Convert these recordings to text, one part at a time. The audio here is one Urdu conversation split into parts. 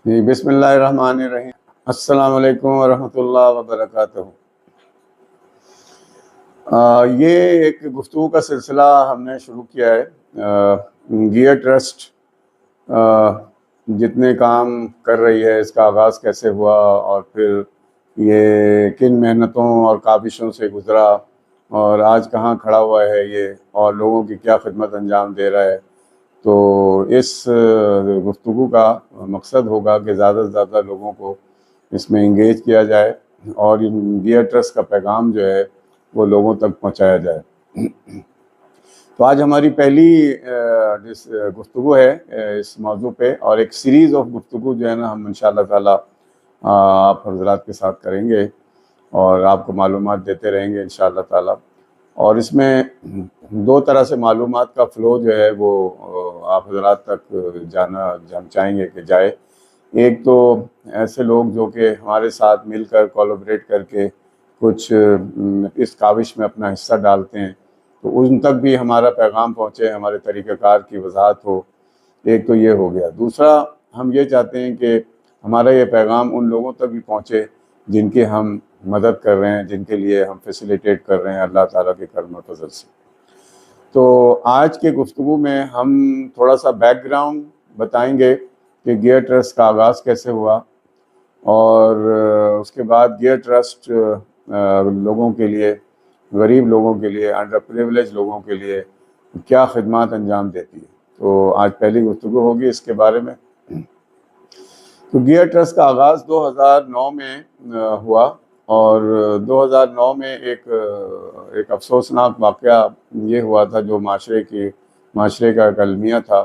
جی، بسم اللہ الرحمن الرحیم۔ السلام علیکم ورحمۃ اللہ وبرکاتہ۔ یہ ایک گفتگو کا سلسلہ ہم نے شروع کیا ہے۔ گیئر ٹرسٹ جتنے کام کر رہی ہے، اس کا آغاز کیسے ہوا اور پھر یہ کن محنتوں اور کاوشوں سے گزرا اور آج کہاں کھڑا ہوا ہے یہ، اور لوگوں کی کیا خدمت انجام دے رہا ہے۔ تو اس گفتگو کا مقصد ہوگا کہ زیادہ سے زیادہ لوگوں کو اس میں انگیج کیا جائے اور گیئر ٹرسٹ کا پیغام جو ہے وہ لوگوں تک پہنچایا جائے۔ تو آج ہماری پہلی گفتگو ہے اس موضوع پہ، اور ایک سیریز آف گفتگو جو ہے نا ہم انشاءاللہ تعالیٰ آپ حضرات کے ساتھ کریں گے اور آپ کو معلومات دیتے رہیں گے انشاءاللہ تعالیٰ۔ اور اس میں دو طرح سے معلومات کا فلو جو ہے وہ آپ حضرات تک ہم چاہیں گے کہ جائے۔ ایک تو ایسے لوگ جو کہ ہمارے ساتھ مل کر کولابریٹ کر کے کچھ اس کاوش میں اپنا حصہ ڈالتے ہیں، تو ان تک بھی ہمارا پیغام پہنچے، ہمارے طریقہ کار کی وضاحت ہو۔ ایک تو یہ ہو گیا۔ دوسرا، ہم یہ چاہتے ہیں کہ ہمارا یہ پیغام ان لوگوں تک بھی پہنچے جن کی ہم مدد کر رہے ہیں، جن کے لیے ہم فیسیلیٹیٹ کر رہے ہیں اللہ تعالیٰ کے کرم و فضل سے۔ تو آج کے گفتگو میں ہم تھوڑا سا بیک گراؤنڈ بتائیں گے کہ گیئر ٹرسٹ کا آغاز کیسے ہوا، اور اس کے بعد گیئر ٹرسٹ لوگوں کے لیے، غریب لوگوں کے لیے، انڈر پریویلیج لوگوں کے لیے کیا خدمات انجام دیتی ہے۔ تو آج پہلی گفتگو ہوگی اس کے بارے میں۔ تو گیئر ٹرسٹ کا آغاز 2009 میں ہوا، اور 2009 میں ایک افسوسناک واقعہ یہ ہوا تھا جو معاشرے کا ایک المیہ تھا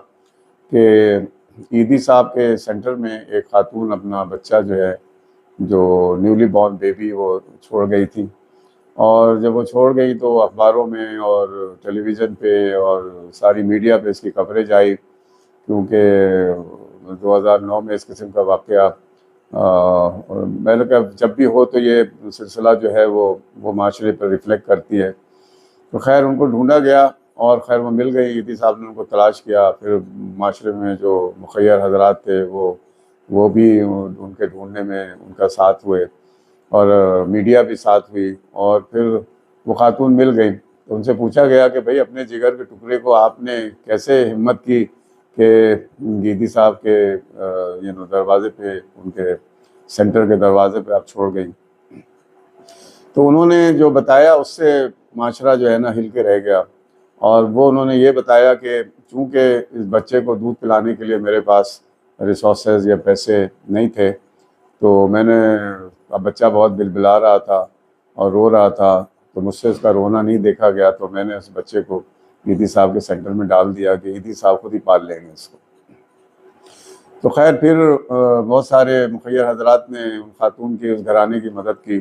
کہ عیدی صاحب کے سینٹر میں ایک خاتون اپنا بچہ جو ہے، جو نیولی بورن بیبی، وہ چھوڑ گئی تھی۔ اور جب وہ چھوڑ گئی تو اخباروں میں اور ٹیلی ویژن پہ اور ساری میڈیا پہ اس کی کوریج آئی، کیونکہ 2009 میں اس قسم کا واقعہ میں نے کہا جب بھی ہو تو یہ سلسلہ جو ہے وہ معاشرے پر ریفلیکٹ کرتی ہے۔ تو خیر ان کو ڈھونڈا گیا، اور خیر وہ مل گئی۔ عیدی صاحب نے ان کو تلاش کیا، پھر معاشرے میں جو مخیر حضرات تھے وہ بھی ان کے ڈھونڈنے میں ان کا ساتھ ہوئے، اور میڈیا بھی ساتھ ہوئی، اور پھر وہ خاتون مل گئی۔ تو ان سے پوچھا گیا کہ بھئی اپنے جگر کے ٹکڑے کو آپ نے کیسے ہمت کی کہ عیدی صاحب کے دروازے پہ، ان کے سینٹر کے دروازے پہ آپ چھوڑ گئی۔ تو انہوں نے جو بتایا اس سے معاشرہ جو ہے نا ہل کے رہ گیا، اور وہ انہوں نے یہ بتایا کہ چونکہ اس بچے کو دودھ پلانے کے لیے میرے پاس ریسورسز یا پیسے نہیں تھے، تو میں نے، اب بچہ بہت بلبلا رہا تھا اور رو رہا تھا، تو مجھ سے اس کا رونا نہیں دیکھا گیا، تو میں نے اس بچے کو عیدی صاحب کے سینٹر میں ڈال دیا کہ عیدی صاحب خود ہی پال لیں گے اس کو۔ تو خیر پھر بہت سارے مخیر حضرات نے ان خاتون کی، اس گھرانے کی مدد کی۔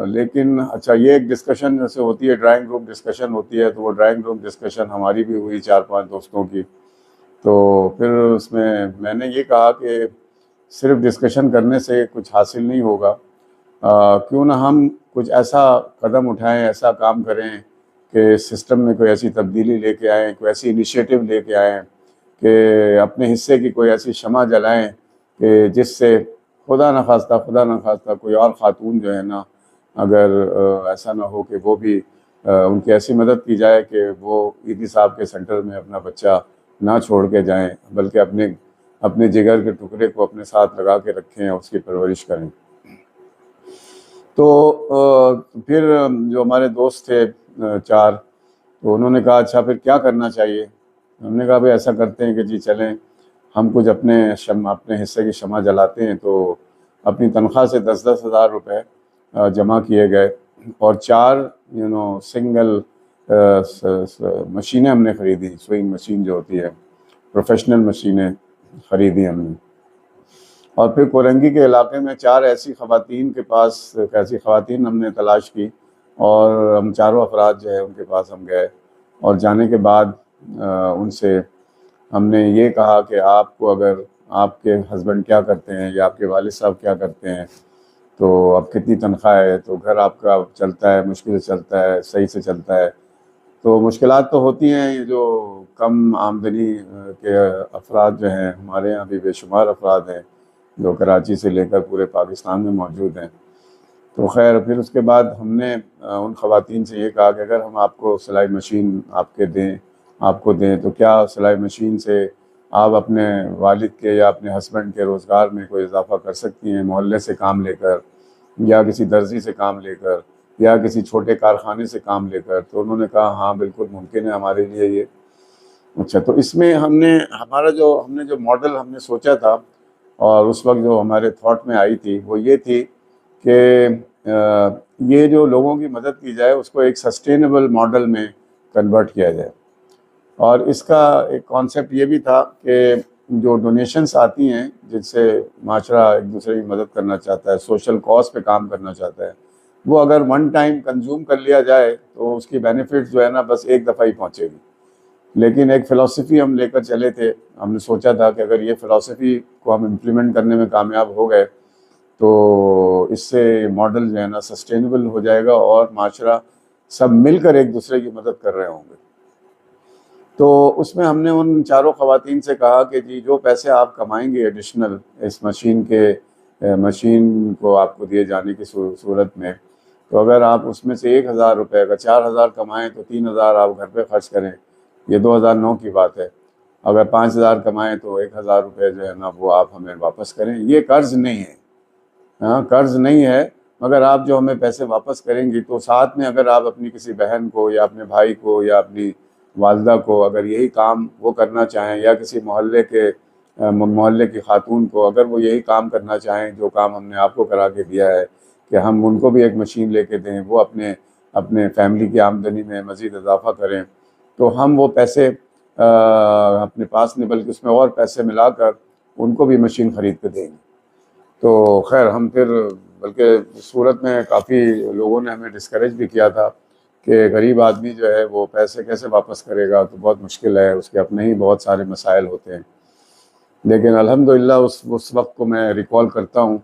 لیکن اچھا، یہ ایک ڈسکشن جیسے ہوتی ہے، ڈرائنگ روم ڈسکشن ہوتی ہے، تو وہ ڈرائنگ روم ڈسکشن ہماری بھی ہوئی 4-5 دوستوں کی۔ تو پھر اس میں نے یہ کہا کہ صرف ڈسکشن کرنے سے کچھ حاصل نہیں ہوگا، کیوں نہ ہم کچھ ایسا قدم اٹھائیں، ایسا کام کریں کہ سسٹم میں کوئی ایسی تبدیلی لے کے آئیں، کوئی ایسی انیشیٹو لے کے آئیں کہ اپنے حصے کی کوئی ایسی شمع جلائیں کہ جس سے خدا نخواستہ کوئی اور خاتون جو ہے نا، اگر ایسا نہ ہو کہ وہ بھی ان کی ایسی مدد کی جائے کہ وہ عیدی صاحب کے سینٹر میں اپنا بچہ نہ چھوڑ کے جائیں، بلکہ اپنے جگر کے ٹکڑے کو اپنے ساتھ لگا کے رکھیں اور اس کی پرورش کریں۔ تو پھر جو ہمارے دوست تھے 4، تو انہوں نے کہا اچھا پھر کیا کرنا چاہیے۔ ہم نے کہا بھئی ایسا کرتے ہیں کہ جی چلیں ہم کچھ اپنے حصے کی شمع جلاتے ہیں۔ تو اپنی تنخواہ سے 10-10 ہزار روپے جمع کیے گئے، اور 4 سنگل مشینیں ہم نے خریدی، سوئنگ مشین جو ہوتی ہے، پروفیشنل مشینیں خریدی ہم نے۔ اور پھر کورنگی کے علاقے میں 4 ایسی خواتین ہم نے تلاش کی، اور ہم 4 افراد جو ہے ان کے پاس ہم گئے، اور جانے کے بعد ان سے ہم نے یہ کہا کہ آپ کو، اگر آپ کے ہسبینڈ کیا کرتے ہیں یا آپ کے والد صاحب کیا کرتے ہیں، تو اب کتنی تنخواہ ہے، تو گھر آپ کا چلتا ہے، مشکل سے چلتا ہے، صحیح سے چلتا ہے، تو مشکلات تو ہوتی ہیں، یہ جو کم آمدنی کے افراد جو ہیں، ہمارے یہاں بھی بے شمار افراد ہیں جو کراچی سے لے کر پورے پاکستان میں موجود ہیں۔ تو خیر پھر اس کے بعد ہم نے ان خواتین سے یہ کہا کہ اگر ہم آپ کو سلائی مشین آپ کو دیں تو کیا سلائی مشین سے آپ اپنے والد کے یا اپنے ہسبینڈ کے روزگار میں کوئی اضافہ کر سکتی ہیں، محلے سے کام لے کر یا کسی درزی سے کام لے کر یا کسی چھوٹے کارخانے سے کام لے کر؟ تو انہوں نے کہا ہاں بالکل ممکن ہے ہمارے لیے یہ۔ اچھا، تو اس میں ہم نے جو ماڈل ہم نے سوچا تھا اور اس وقت جو ہمارے تھاٹ میں آئی تھی وہ یہ تھی کہ یہ جو لوگوں کی مدد کی جائے اس کو ایک سسٹینیبل ماڈل میں کنورٹ کیا جائے۔ اور اس کا ایک کانسیپٹ یہ بھی تھا کہ جو ڈونیشنس آتی ہیں جن سے معاشرہ ایک دوسرے کی مدد کرنا چاہتا ہے، سوشل کاز پہ کام کرنا چاہتا ہے، وہ اگر ون ٹائم کنزیوم کر لیا جائے تو اس کی بینیفٹس جو ہے نا بس ایک دفعہ ہی پہنچے گی۔ لیکن ایک فلسفی ہم لے کر چلے تھے، ہم نے سوچا تھا کہ اگر یہ فلسفی کو ہم امپلیمنٹ کرنے میں کامیاب ہو گئے تو اس سے ماڈل جو ہے نا سسٹینیبل ہو جائے گا اور معاشرہ سب مل کر ایک دوسرے کی مدد کر رہے ہوں گے۔ تو اس میں ہم نے ان چاروں خواتین سے کہا کہ جی جو پیسے آپ کمائیں گے ایڈیشنل اس مشین کو آپ کو دیے جانے کی صورت میں، تو اگر آپ اس میں سے 1,000 روپے اگر 4,000 کمائیں تو 3,000 آپ گھر پہ خرچ کریں، یہ 2009 کی بات ہے۔ اگر 5,000 کمائیں تو 1,000 روپے جو ہے نا وہ آپ ہمیں واپس کریں۔ یہ قرض نہیں ہے، ہاں قرض نہیں ہے، مگر آپ جو ہمیں پیسے واپس کریں گی تو ساتھ میں اگر آپ اپنی کسی بہن کو یا اپنے بھائی کو یا اپنی والدہ کو اگر یہی کام وہ کرنا چاہیں یا کسی محلے کی خاتون کو اگر وہ یہی کام کرنا چاہیں جو کام ہم نے آپ کو کرا کے دیا ہے کہ ہم ان کو بھی ایک مشین لے کے دیں، وہ اپنے فیملی کی آمدنی میں مزید اضافہ کریں، تو ہم وہ پیسے اپنے پاس نہیں بلکہ اس میں اور پیسے ملا کر ان کو بھی مشین خرید کے دیں گے۔ تو خیر ہم پھر بلکہ صورت میں کافی لوگوں نے ہمیں ڈسکریج بھی کیا تھا کہ غریب آدمی جو ہے وہ پیسے کیسے واپس کرے گا، تو بہت مشکل ہے، اس کے اپنے ہی بہت سارے مسائل ہوتے ہیں۔ لیکن الحمدللہ اس وقت کو میں ریکال کرتا ہوں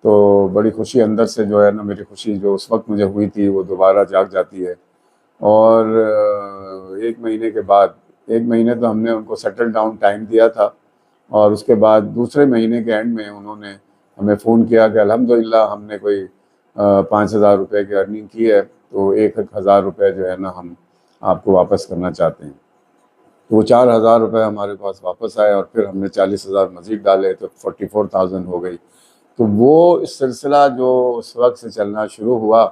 تو بڑی خوشی اندر سے جو ہے نا، میری خوشی جو اس وقت مجھے ہوئی تھی وہ دوبارہ جاگ جاتی ہے۔ اور 1 مہینے کے بعد 1 مہینے تو ہم نے ان کو سیٹل ڈاؤن ٹائم دیا تھا، اور اس کے بعد دوسرے مہینے کے اینڈ میں انہوں نے ہمیں فون کیا کہ الحمدللہ ہم نے کوئی 5,000 روپے کی ارننگ کی ہے، تو 1,000 روپے جو ہے نا ہم آپ کو واپس کرنا چاہتے ہیں۔ تو وہ 4,000 روپے ہمارے پاس واپس آئے اور پھر ہم نے 40,000 مزید ڈالے تو 44,000 ہو گئی۔ تو وہ سلسلہ جو اس وقت سے چلنا شروع ہوا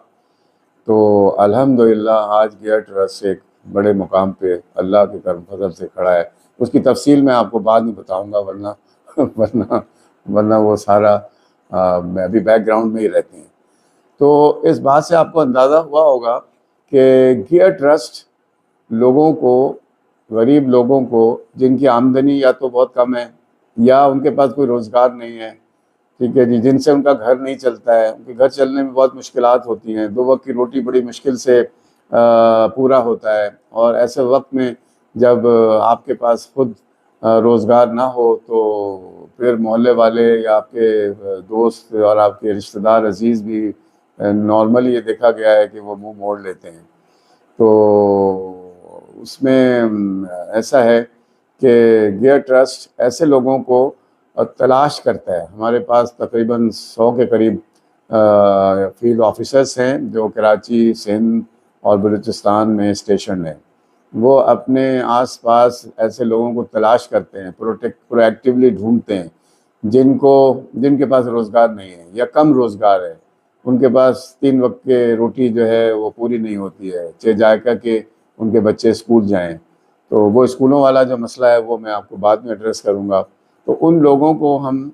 تو الحمدللہ آج گیئر ٹرسٹ ایک بڑے مقام پہ اللہ کے کرم فضل سے کھڑا ہے۔ اس کی تفصیل میں آپ کو بعد میں بتاؤں گا، ورنہ وہ سارا میں ابھی بیک گراؤنڈ میں ہی رہتے ہیں۔ تو اس بات سے آپ کو اندازہ ہوا ہوگا کہ گیئر ٹرسٹ لوگوں کو، غریب لوگوں کو جن کی آمدنی یا تو بہت کم ہے یا ان کے پاس کوئی روزگار نہیں ہے، ٹھیک ہے جی، جن سے ان کا گھر نہیں چلتا ہے، ان کے گھر چلنے میں بہت مشکلات ہوتی ہیں، 2 وقت کی روٹی بڑی مشکل سے پورا ہوتا ہے، اور ایسے وقت میں جب آپ کے پاس خود روزگار نہ ہو تو پھر محلے والے یا آپ کے دوست اور آپ کے رشتہ دار عزیز بھی نارملی یہ دیکھا گیا ہے کہ وہ منہ موڑ لیتے ہیں۔ تو اس میں ایسا ہے کہ گیئر ٹرسٹ ایسے لوگوں کو تلاش کرتا ہے۔ ہمارے پاس تقریباً 100 کے قریب فیلڈ آفیسرس ہیں جو کراچی، سندھ اور بلوچستان میں اسٹیشن ہیں۔ وہ اپنے آس پاس ایسے لوگوں کو تلاش کرتے ہیں، پرو ایکٹیولی ڈھونڈتے ہیں جن کے پاس روزگار نہیں ہے یا کم روزگار ہے، ان کے پاس 3 وقت کے روٹی جو ہے وہ پوری نہیں ہوتی ہے، چہ جائے کہ ان کے بچے اسکول جائیں۔ تو وہ اسکولوں والا جو مسئلہ ہے وہ میں آپ کو بعد میں ایڈریس کروں گا۔ تو ان لوگوں کو ہم ان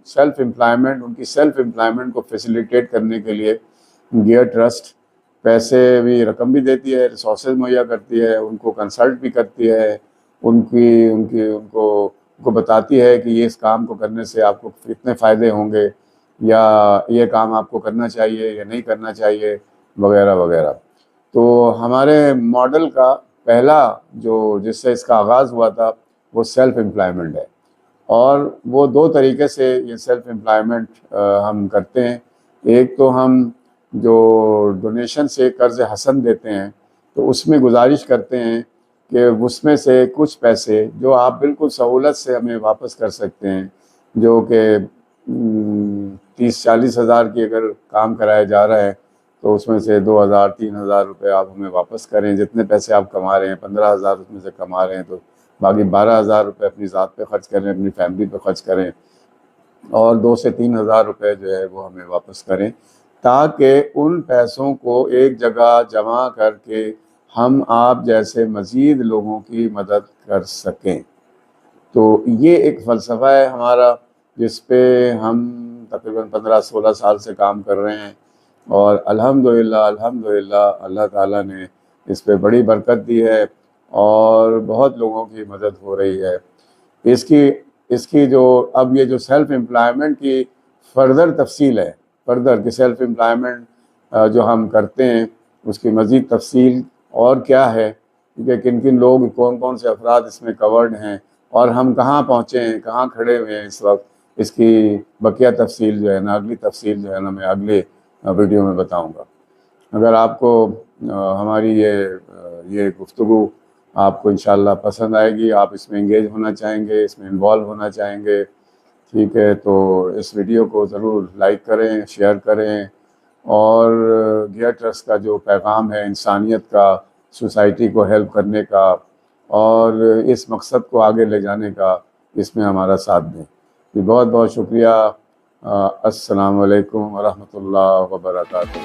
کی سیلف امپلائمنٹ کو فیسیلیٹیٹ کرنے کے لیے گیئر ٹرسٹ پیسے بھی، رقم بھی دیتی ہے، ریسورسز مہیا کرتی ہے، ان کو کنسلٹ بھی کرتی ہے، ان کو بتاتی ہے کہ اس کام کو کرنے سے آپ کو کتنے فائدے ہوں گے، یا یہ کام آپ کو کرنا چاہیے یا نہیں کرنا چاہیے، وغیرہ وغیرہ۔ تو ہمارے ماڈل کا پہلا جس سے اس کا آغاز ہوا تھا وہ سیلف امپلائمنٹ ہے، اور وہ 2 طریقے سے یہ سیلف امپلائمنٹ ہم کرتے ہیں۔ ایک تو ہم جو ڈونیشن سے قرض حسن دیتے ہیں تو اس میں گزارش کرتے ہیں کہ اس میں سے کچھ پیسے جو آپ بالکل سہولت سے ہمیں واپس کر سکتے ہیں، جو کہ 30-40 ہزار کی اگر کام کرایا جا رہا ہے تو اس میں سے 2,000-3,000 روپے آپ ہمیں واپس کریں. جتنے پیسے آپ کما رہے ہیں 15,000 اس میں سے کما رہے ہیں تو باقی 12,000 روپے اپنی ذات پہ خرچ کریں، اپنی فیملی پہ خرچ کریں، اور 2 سے 3 ہزار روپے جو ہے وہ ہمیں واپس کریں، تاکہ ان پیسوں کو ایک جگہ جمع کر کے ہم آپ جیسے مزید لوگوں کی مدد کر سکیں. تو یہ ایک فلسفہ ہے ہمارا جس پہ ہم تقریباً 15-16 سال سے کام کر رہے ہیں، اور الحمدللہ اللہ تعالیٰ نے اس پہ بڑی برکت دی ہے اور بہت لوگوں کی مدد ہو رہی ہے. اس کی جو اب یہ جو سیلف امپلائمنٹ کی فردر تفصیل ہے، فردر کہ سیلف امپلائمنٹ جو ہم کرتے ہیں اس کی مزید تفصیل اور کیا ہے، کیونکہ کن کن لوگ، کون کون سے افراد اس میں کورڈ ہیں، اور ہم کہاں پہنچے ہیں، کہاں کھڑے ہوئے ہیں اس وقت، اس کی بقیہ تفصیل جو ہے نا، اگلی تفصیل جو ہے نا، میں اگلے ویڈیو میں بتاؤں گا. اگر آپ کو ہماری یہ گفتگو آپ کو انشاءاللہ پسند آئے گی، آپ اس میں انگیج ہونا چاہیں گے، اس میں انوالو ہونا چاہیں گے، ٹھیک ہے، تو اس ویڈیو کو ضرور لائک کریں، شیئر کریں، اور گیئر ٹرسٹ کا جو پیغام ہے انسانیت کا، سوسائٹی کو ہیلپ کرنے کا اور اس مقصد کو آگے لے جانے کا، اس میں ہمارا ساتھ دیں. جی بہت بہت شکریہ. السلام علیکم ورحمۃ اللہ وبرکاتہ.